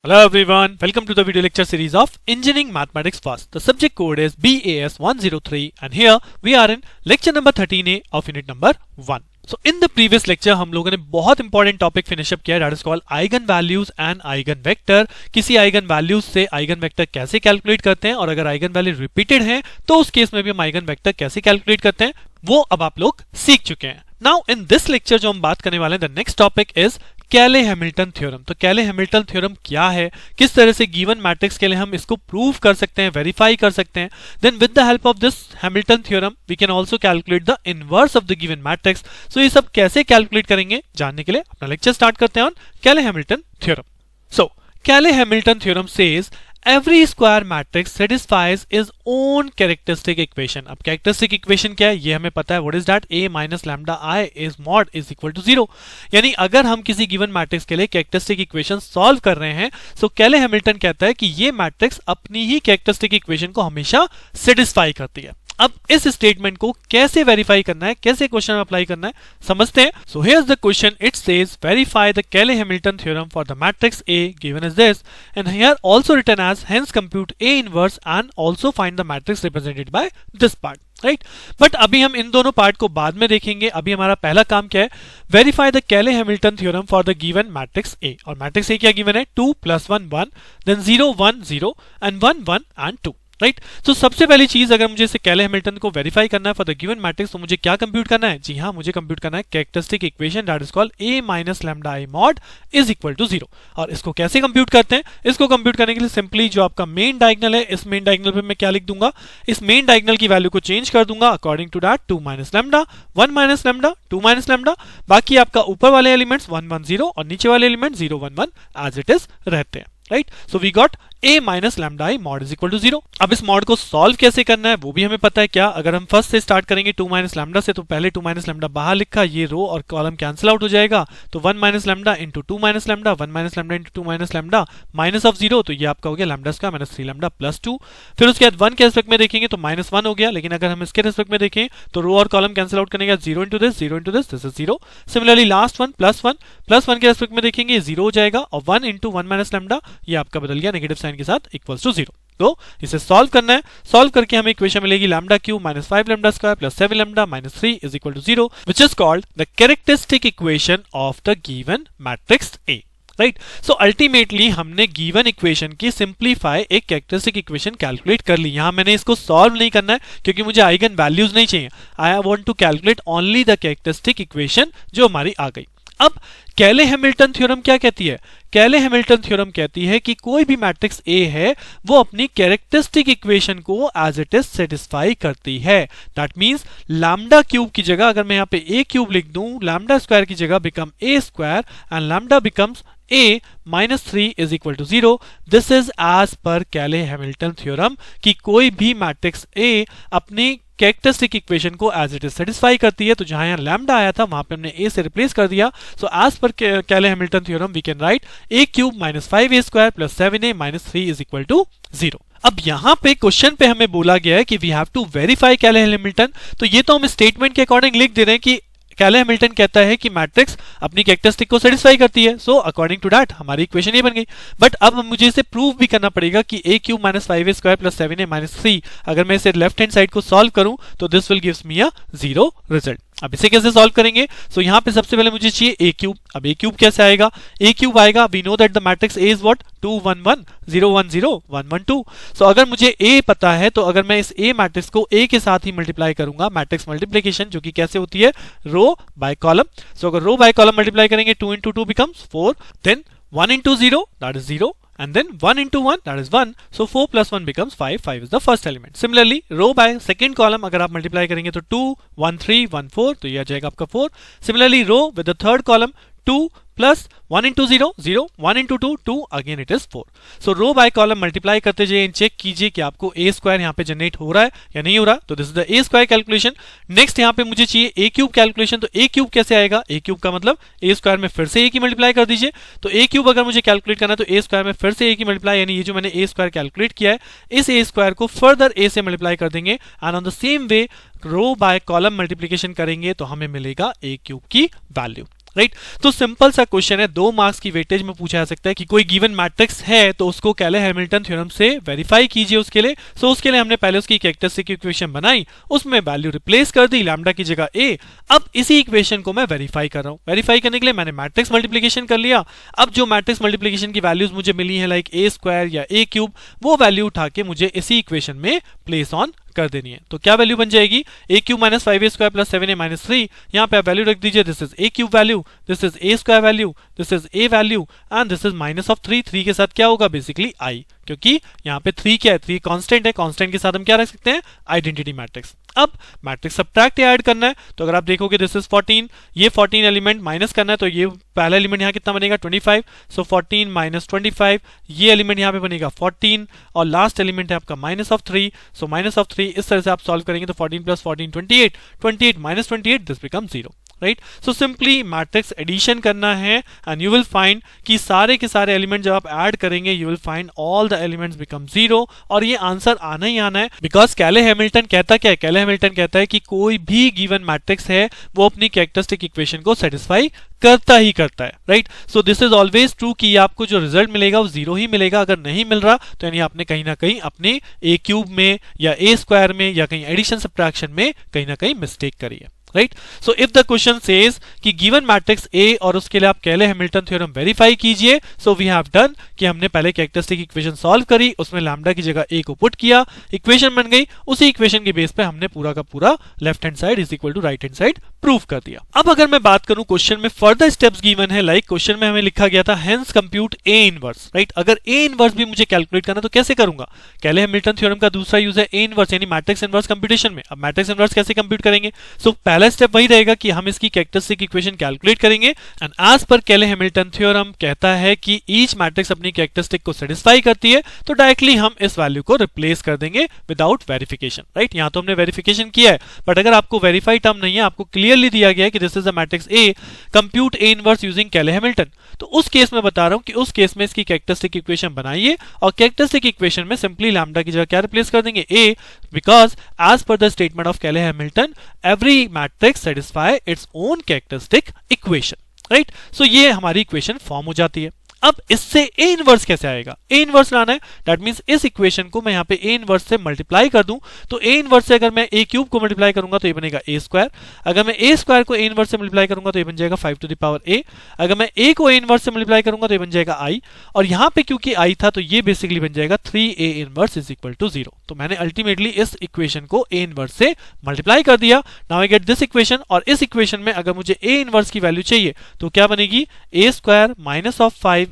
Hello everyone, welcome to the video lecture series of Engineering Mathematics First. The subject code is BAS 103 and here we are in lecture number 13A of unit number 1. So in the previous lecture हम लोगों ने बहुत important topic finish up किया, that is called eigen values and eigen vector. किसी eigen values से eigen vector कैसे calculate करते हैं और अगर आइगन वैल्यू रिपीटेड है तो उस केस में भी हम आइगन वेक्टर कैसे कैलकुलेट करते हैं वो अब आप लोग सीख चुके हैं. नाउ इन दिस लेक्चर जो हम बात करने वाले हैं, the next topic is Cayley Hamilton theorem. तो कैले-हैमिल्टन थ्योरम क्या है, किस तरह से गिवन मैट्रिक्स के लिए हम इसको प्रूव कर सकते हैं, वेरीफाई कर सकते हैं. Then with the help of this Hamilton theorem we can also calculate the inverse of the given matrix. So ये सब कैसे कैलकुलेट करेंगे जानने के लिए अपना लेक्चर स्टार्ट करते हैं on Cayley Hamilton theorem. So Cayley Hamilton theorem says every square matrix satisfies its own characteristic equation. अब characteristic equation क्या है ये हमें पता है. what is that? a minus lambda I is mod is equal to 0. यानी अगर हम किसी given मैट्रिक्स के लिए characteristic equation सॉल्व कर रहे हैं so कैले-हैमिल्टन कहता है कि ये मैट्रिक्स अपनी ही characteristic equation को हमेशा satisfy करती है. अब इस स्टेटमेंट को कैसे वेरीफाई करना है, कैसे क्वेश्चन में अप्लाई करना है समझते हैं. So here's the question. It says verify the Cayley Hamilton theorem for the matrix A given as this and here also written as hence compute A inverse and also find the matrix represented by this part. Right but अभी हम इन दोनों part को बाद में देखेंगे. अभी हमारा पहला काम क्या है, verify the Cayley Hamilton theorem for the given matrix A. और मैट्रिक्स A क्या गिवन है, 2 + 1 1 देन 0 1 0 एंड 1 1 एंड 2. राइट तो सबसे पहली चीज अगर मुझे इसे कैले-हैमिल्टन को वेरीफाई करना है फॉर द गिवन मैट्रिक्स तो मुझे क्या कंप्यूट करना है. जी हाँ, मुझे कंप्यूट करना है characteristic equation that is called a minus lambda I mod is equal to 0. और इसको कैसे कंप्यूट करते हैं, इसको कंप्यूट करने के लिए सिंपली जो आपका मेन डायगोनल है इस मेन डायगोनल पे मैं क्या लिख दूंगा, इस मेन डायगोनल की वैल्यू को चेंज कर दूंगा according to that 2 minus lambda 1 minus lambda 2 minus lambda. बाकी आपका ऊपर वाले एलिमेंट्स 1 1 0 और नीचे वाले एलिमेंट 0 1 1 एज इट इज रहते हैं. Right so we got a minus lambda I mod is equal to 0. अब इस मॉड को सॉल्व कैसे करना है वो भी हमें पता है. क्या, अगर हम फर्स्ट से स्टार्ट करेंगे 2 minus lambda से तो पहले 2 minus lambda बाहर लिखा, ये रो और कॉलम कैंसिल आउट हो जाएगा तो 1 minus lambda into 2 minus lambda 1 minus lambda into 2 minus lambda minus of 0 तो ये आपका हो गया lambda square minus 3 lambda plus 2. फिर उसके बाद 1 के रिस्पेक्ट में देखेंगे तो माइनस 1 हो गया, लेकिन अगर हम इसके रिस्पेक्ट में देखें तो रो और कॉलम कैंसिल आउट करने का 0 into this this is 0. Similarly last one plus 1 के रिस्पेक्ट में देखेंगे 0 हो जाएगा और 1 into 1 minus lambda ये आपका बदल गया नेगेटिव साइन के साथ इक्वल्स टू 0. तो इसे सॉल्व करना है. सॉल्व करके हमें इक्वेशन मिलेगी lambda cube minus 5 lambda square plus 7 lambda minus 3 is equal to 0 which is called the characteristic equation of the given matrix A. Right so ultimately हमने गिवन इक्वेशन की simplify एक characteristic equation calculate कर ली. यहां मैंने इसको solve नहीं करना है क्योंकि मुझे आइगन वैल्यूज नहीं चाहिए. I want to calculate only the characteristic equation जो हमारी आ गई. अब कैले-हैमिल्टन थ्योरम क्या कहती है, कैले-हैमिल्टन थ्योरम कहती है कि कोई भी मैट्रिक्स A है वो अपनी कैरेक्टरिस्टिक इक्वेशन को एज इट इज सेटिस्फाई करती है. दैट मींस लैम्डा क्यूब की जगह अगर मैं यहाँ पे a क्यूब लिख दूं, लैम्डा स्क्वायर की जगह become a square and lambda becomes a minus 3 is equal to 0. This is as per Cayley Hamilton theorem कि कोई भी मैट्रिक्स A अपनी कैरेक्टरिस्टिक इक्वेशन को एज इट इज सेटिस्फाई करती है. तो जहां यहां लैम्डा आया था वहां पे हमने a से रिप्लेस कर दिया. So as per Cayley Hamilton theorem we can write a cube minus 5a square plus 7a minus 3 is equal to 0. अब यहां पे क्वेश्चन पे हमें बोला गया है कि वी हैव टू वेरीफाई कैले-हैमिल्टन. तो ये तो हम स्टेटमेंट के अकॉर्डिंग लिख दे रहे हैं कि कैले-हैमिल्टन कहता है कि मैट्रिक्स अपनी कैरेक्टरिस्टिक को सेटिस्फाई करती है. सो अकॉर्डिंग टू दैट हमारी इक्वेशन ये बन गई. बट अब मुझे इसे प्रूव भी करना पड़ेगा कि a cube minus 5a square plus 7a minus 3 अगर मैं इसे लेफ्ट हैंड साइड को सॉल्व करूं तो this will gives me a 0 result. अब इसे कैसे सॉल्व करेंगे, सो यहां पे सबसे पहले मुझे चाहिए a क्यूब. अब a क्यूब कैसे आएगा, a क्यूब आएगा, we know that the matrix A is what 2 1 1 0 1 0 1 1 2. So अगर मुझे a पता है तो अगर मैं इस a मैट्रिक्स को a के साथ ही मल्टीप्लाई करूंगा, मैट्रिक्स मल्टीप्लिकेशन जो कि कैसे होती है रो बाय कॉलम. सो अगर रो बाय कॉलम मल्टीप्लाई करेंगे 2 into 2 becomes 4, then 1 into 0 that is 0 and then 1 into 1 that is 1. So 4 plus 1 becomes 5. 5 is the first element. Similarly row by second column अगर आप मल्टीप्लाई करेंगे तो 2 1 3 1 4 तो ये आ जाएगा आपका 4. Similarly row with the third column 2 plus 1 into 0 0 1 into 2 2 again it is 4. So row by column multiply करते जाइए, चेक कीजिए कि आपको a स्क्वायर यहाँ पे जनरेट हो रहा है या नहीं हो रहा. तो this is the a square calculation. Next यहाँ पे मुझे चाहिए a क्यूब कैलकुलेशन. तो a क्यूब कैसे आएगा, a क्यूब का मतलब a स्क्वायर में फिर से a की मल्टीप्लाई कर दीजिए. तो a क्यूब अगर मुझे कैलकुलेट करना है तो a स्क्वायर में फिर से a की मल्टीप्लाई, यानी ये जो मैंने a स्क्वायर कैलकुलेट किया है इस a स्क्वायर को फर्दर a से मल्टीप्लाई कर देंगे and on the same way row by column multiplication करेंगे तो हमें मिलेगा a क्यूब की वैल्यू. राइट। तो सिंपल सा क्वेश्चन है, 2 मार्क्स की वेटेज में पूछा जा सकता है कि कोई गिवन मैट्रिक्स है तो उसको कैले-हैमिल्टन थ्योरम से वेरीफाई कीजिए उसके लिए। सो उसके लिए हमने पहले उसकी कैरेक्टरिस्टिक इक्वेशन बनाई, उसमें वैल्यू रिप्लेस कर दी, लैम्डा की जगह a। अब इसी इक्वेशन को मैं वेरीफाई कर रहा हूं। वेरीफाई करने के लिए मैंने मैट्रिक्स मल्टीप्लिकेशन कर लिया। अब जो मैट्रिक्स मल्टीप्लिकेशन की वैल्यूज मुझे मिली है लाइक a स्क्वायर या a क्यूब, वो वैल्यू उठा के मुझे इसी इक्वेशन में प्लेस ऑन कर देनी है। तो क्या वैल्यू बन जाएगी, a cube minus 5a square plus 7a minus 3। यहाँ पे आप वैल्यू रख दीजिए, this is a cube value, this is a square value, this is a value and this is minus of 3। 3 के साथ क्या होगा, बेसिकली i, क्योंकि यहाँ पे 3 क्या है, 3 कांस्टेंट है। कांस्टेंट के साथ हम क्या रख सकते हैं, आइडेंटिटी मैट्रिक्स। अब मैट्रिक्स सब्ट्रैक्ट या ऐड करना है, तो अगर आप देखोगे दिस इज 14, ये 14 एलिमेंट माइनस करना है, तो ये पहला एलिमेंट यहाँ कितना बनेगा 25। सो 14 माइनस 25, ये एलिमेंट यहाँ पे बनेगा 14 और लास्ट एलिमेंट है आपका minus of 3। So minus of 3 इस तरह से आप सॉल्व करेंगे तो 14 plus 14 28, 28 minus 28, this become 0। Right. So simply matrix addition करना है एंड यू विल फाइंड कि सारे के सारे एलिमेंट जब आप ऐड करेंगे you will find all the elements become 0 और ये आंसर आना ही आना है। बिकॉज कैले-हैमिल्टन कहता क्या है, कैले-हैमिल्टन कहता है कि कोई भी गिवन मैट्रिक्स है वो अपनी कैरेक्टरिस्टिक इक्वेशन को सेटिस्फाई करता ही करता है। Right. So this is always true कि आपको जो रिजल्ट मिलेगा वो 0 ही मिलेगा। अगर नहीं मिल रहा तो यानी आपने कहीं ना कहीं अपने a क्यूब में या a स्क्वायर में या कहीं एडिशन सब्ट्रैक्शन में कहीं ना कहीं मिस्टेक करी है। Right. So if the question says कि गिवन मैट्रिक्स A और उसके लिए आप कैले-हैमिल्टन थ्योरम वेरीफाई कीजिए, सो वी हैव डन कि हमने पहले कैरेक्टरिस्टिक इक्वेशन सॉल्व करी, उसमें लैम्डा की जगह A को पुट किया, इक्वेशन बन गई, उसी इक्वेशन के बेस पे हमने पूरा का पूरा left hand side is equal to right hand side prove कर दिया। अब अगर मैं बात करूं क्वेश्चन में फर्दर स्टेप्स गिवन है, लाइक क्वेश्चन में हमें लिखा गया था hence compute A inverse. Right. अगर A इनवर्स भी मुझे कैलकुलेट करना तो कैसे करूंगा, कैले-हैमिल्टन थ्योरम का दूसरा यूज है A इनवर्स यानी मैट्रिक्स इनवर्स कंप्यूटेशन में। अब मैट्रिक्स इनवर्स कैसे कंप्यूट करेंगे, सो पहला स्टेप वही रहेगा कि हम इसकी कैरेक्टरिस्टिक इक्वेशन कैलकुलेट करेंगे and as per Cayley Hamilton theorem कहता है कि ईच मैट्रिक्स अपनी कैरेक्टरिस्टिक को सेटिस्फाई करती है, तो डायरेक्टली हम इस वैल्यू को रिप्लेस कर देंगे विदाउट वेरिफिकेशन। राइट। यहां तो हमने वेरिफिकेशन किया है, बट अगर आपको वेरीफाई टर्म नहीं है, आपको क्लियरली दिया गया है कि this is a matrix A, compute A inverse using Cayley Hamilton, तो उस केस में बता रहा हूं कि उस केस में इसकी कैरेक्टरिस्टिक इक्वेशन बनाइए और कैरेक्टरिस्टिक इक्वेशन में सिंपली लैम्डा की जगह क्या रिप्लेस कर देंगे, A, because as per the statement of Cayley Hamilton every matrix satisfy its own characteristic equation. Right. So ये हमारी इक्वेशन फॉर्म हो जाती है। अब इससे A इनवर्स कैसे आएगा, A इनवर्स लाना है, दैट मींस इस इक्वेशन को मैं यहाँ पे A इनवर्स से मल्टीप्लाई कर दूं, तो A इनवर्स से अगर मैं A क्यूब को मल्टीप्लाई करूंगा तो ये बनेगा A स्क्वायर, अगर मैं A स्क्वायर को A इनवर्स से मल्टीप्लाई करूंगा तो ये बन जाएगा 5 टू द पावर A, अगर मैं A को A इनवर्स से मल्टीप्लाई करूंगा तो ये बन जाएगा I, और यहाँ पे क्योंकि I था तो ये बेसिकली बन जाएगा 3A inverse is equal to 0। तो मैंने अल्टीमेटली इस इक्वेशन को A इनवर्स से मल्टीप्लाई कर दिया। Now I get this equation, और इस इक्वेशन में अगर मुझे A इनवर्स की वैल्यू चाहिए तो क्या बनेगी, A square minus of 5A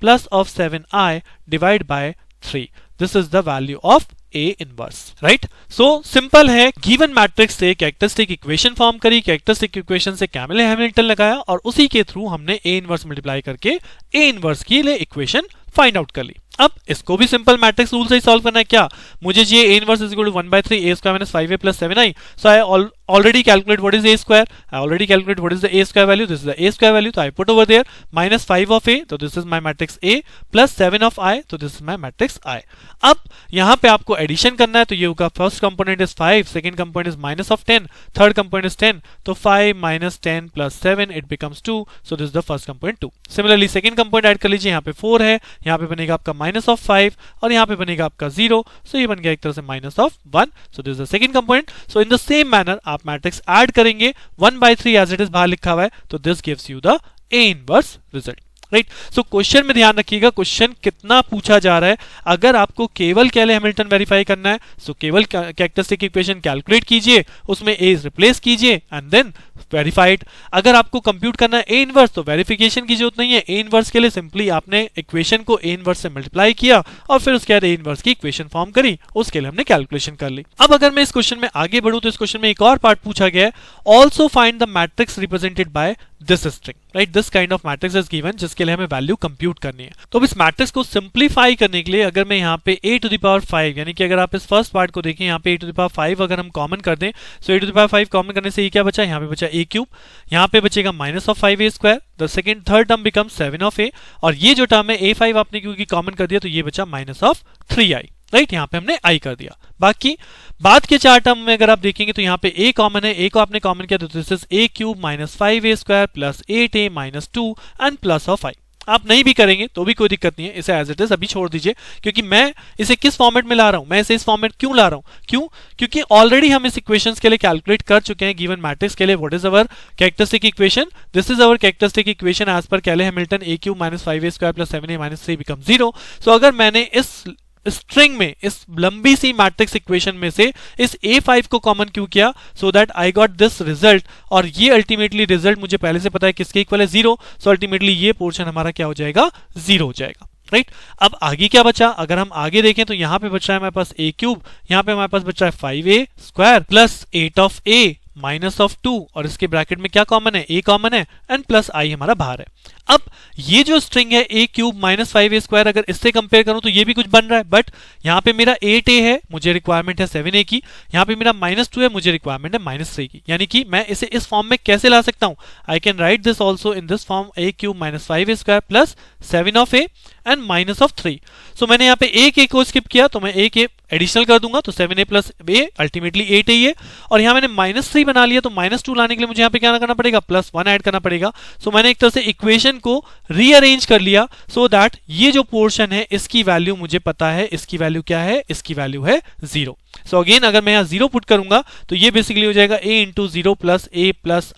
plus of 7i divided by 3. This is the value of A inverse. Right? So simple है, given मैट्रिक्स से कैरेक्टरिस्टिक इक्वेशन फॉर्म करी, कैरेक्टरिस्टिक इक्वेशन से कैले-हैमिल्टन लगाया और उसी के थ्रू हमने A इनवर्स मल्टीप्लाई करके A इनवर्स के लिए इक्वेशन फाइंड आउट कर ली। अब इसको भी सिंपल मैट्रिक्स रूल से ही सॉल्व करना है। क्या मुझे चाहिए, A inverse is equal to 1/3 A square minus 5A plus 7i। So I already calculate what is A square, I already calculate what is the A square value, this is the A square value, so I put over there minus 5 of A, so this is my matrix A, plus 7 of I, so this is my matrix I. अब यहाँ पे आपको addition करना है, तो ये होगा first component is 5, second component is minus of 10, third component is 10, तो 5 minus 10 plus 7 it becomes 2, so this is the first component 2. Similarly second component add कर लीजिए, यहाँ पे 4 है, यहाँ पे बनेगा आपका माइनस ऑफ 5 और यहाँ पे बनेगा आपका 0, so ये बन गया एक तरह से minus of 1, so this is the second component. So in the same manner आप मैट्रिक्स ऐड करेंगे 1/3 एज इट इज बाहर लिखा हुआ है, तो this gives you the A inverse result. Right. So question में ध्यान रखिएगा, क्वेश्चन कितना पूछा जा रहा है। अगर आपको केवल कैले-हैमिल्टन वेरीफाई करना है, सो केवल कैरेक्टरिस्टिक इक्वेशन कैलकुलेट कीजिए, उसमें A रिप्लेस कीजिए एंड देन वेरीफाइड। अगर आपको कंप्यूट करना है A इनवर्स तो वेरिफिकेशन की जरूरत नहीं है। A इनवर्स के लिए सिंपली आपने इक्वेशन को A इनवर्स से मल्टीप्लाई किया और फिर उसके बाद A इनवर्स की इक्वेशन फॉर्म करी, उसके लिए हमने कैलकुलेशन कर ली। अब अगर मैं इस क्वेश्चन में आगे बढ़ूं तो इस क्वेश्चन में एक और पार्ट पूछा गया है, also find the matrix represented by this string. Right, this kind of matrix is given जिसके लिए हमें वैल्यू कंप्यूट करनी है। तो अब इस मैट्रिक्स को सिंप्लीफाई करने के लिए अगर मैं यहाँ पे a टू द पावर 5, यानी कि अगर आप इस फर्स्ट पार्ट को देखें, यहाँ पे a टू द पावर 5 अगर हम कॉमन कर दें, so a to the power 5 common करने से ये क्या बचा, यहाँ पे बचा a क्यूब, यहाँ पे बचेगा minus of 5a square, the second third term become 7 of a, और ये जो टर्म है a5 आपने क्योंकि कॉमन कर दिया तो ये बचा माइनस ऑफ 3i। राइट, यहाँ पे हमने आई कर दिया। बाकी बाद के चार टर्म में अगर आप देखेंगे तो यहाँ पे a कॉमन है, a को आपने कॉमन किया तो this is a cube minus 5a square plus 8a minus 2 and plus of i। आप नहीं भी करेंगे तो भी कोई दिक्कत नहीं है, इसे एज इट इज अभी छोड़ दीजिए, क्योंकि मैं इसे किस फॉर्मेट में ला रहा हूं, मैं इसे इस फॉर्मेट क्यों ला रहा हूं, क्योंकि ऑलरेडी हम इस इक्वेशंस के लिए कैलकुलेट कर चुके हैं गिवन मैट्रिक्स के लिए what is our characteristic equation, this is our characteristic equation as per Cayley Hamilton a cube minus 5a square plus 7a minus 3 become 0। So अगर मैंने इस स्ट्रिंग में, इस लंबी सी मैट्रिक्स इक्वेशन में से इस a5 को कॉमन क्यों किया, so that I got this result, और ये अल्टीमेटली रिजल्ट मुझे पहले से पता है किसके इक्वल है, 0। सो अल्टीमेटली ये पोर्शन हमारा क्या हो जाएगा, 0 हो जाएगा। राइट, अब आगे क्या बचा, अगर हम आगे देखें तो यहां पे बच रहा है हमारे पास a क्यूब, यहां पे हमारे पास बच रहा है 5a square plus 8 of a minus of 2, और इसके ब्रैकेट में क्या कॉमन है, a कॉमन है एंड प्लस i हमारा बाहर है। अब ये जो स्ट्रिंग है a cube minus 5a square, अगर इससे कंपेयर करूं तो ये भी कुछ बन रहा है, बट यहाँ पे मेरा 8a है, मुझे रिक्वायरमेंट है 7a की, यहाँ पे मेरा माइनस 2 है, मुझे रिक्वायरमेंट है माइनस 3 की। यानी कि मैं इसे इस फॉर्म में कैसे ला सकता हूं, I can write this also in this form a cube minus 5a square plus 7 of a and minus of 3। सो मैंने यहाँ पे a को स्किप किया तो मैं a एडिशनल कर दूंगा तो 7a plus a ultimately 8a ही है, और यहाँ मैंने माइनस 3 बना लिया तो माइनस 2 लाने के लिए मुझे यहाँ पे क्या करना पड़ेगा, प्लस 1 ऐड करना पड़ेगा। सो मैंने एक तरह से इक्वेशन को रीअरेंज कर लिया सो दैट ये जो पोर्शन है इसकी वैल्यू मुझे पता है, इसकी वैल्यू क्या है, इसकी वैल्यू है 0। सो अगेन अगर मैं यहाँ 0 पुट करूंगा तो ये बेसिकली हो जाएगा a into 0 plus a plus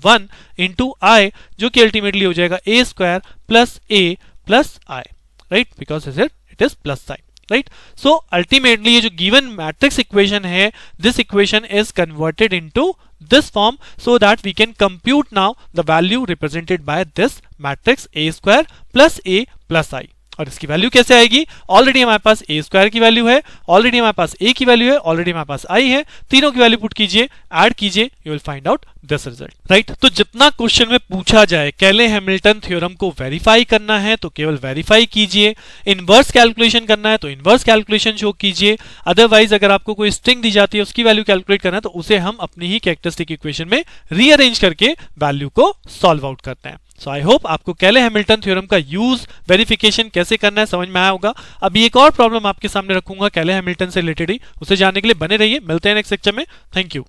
1 into I, जो कि अल्टीमेटली हो जाएगा a square plus a plus i, right, because it is plus sign. Right, so ultimately ये जो गिवन मैट्रिक्स इक्वेशन है, this equation is converted into this form so that we can compute now the value represented by this matrix a square plus a plus i। और इसकी value कैसे आएगी, already हमारे पास a square की value है, already हमारे पास a की value है, ऑलरेडी हमारे पास i है, तीनों की वैल्यू पुट कीजिए, ऐड कीजिए, you will find out this result. Right, तो जितना क्वेश्चन में पूछा जाए कैले हैमिल्टन थ्योरम को वेरीफाई करना है तो केवल वेरीफाई कीजिए, इनवर्स कैलकुलेशन करना है तो इनवर्स कैलकुलेशन शो कीजिए, अदरवाइज अगर आपको कोई स्ट्रिंग दी जाती है उसकी वैल्यू कैलकुलेट करना है तो उसे हम अपनी ही कैरेक्टरिस्टिक इक्वेशन में रीअरेंज करके वैल्यू को सॉल्व आउट करते हैं। सो आई होप आपको कैले हैमिल्टन थ्योरम का यूज वेरिफिकेशन कैसे करना है समझ में आया होगा। अभी एक और प्रॉब्लम आपके सामने रखूंगा कैले हैमिल्टन से रिलेटेड ही, उसे जानने के लिए बने रहिए, मिलते हैं नेक्स्ट लेक्चर में। Thank you.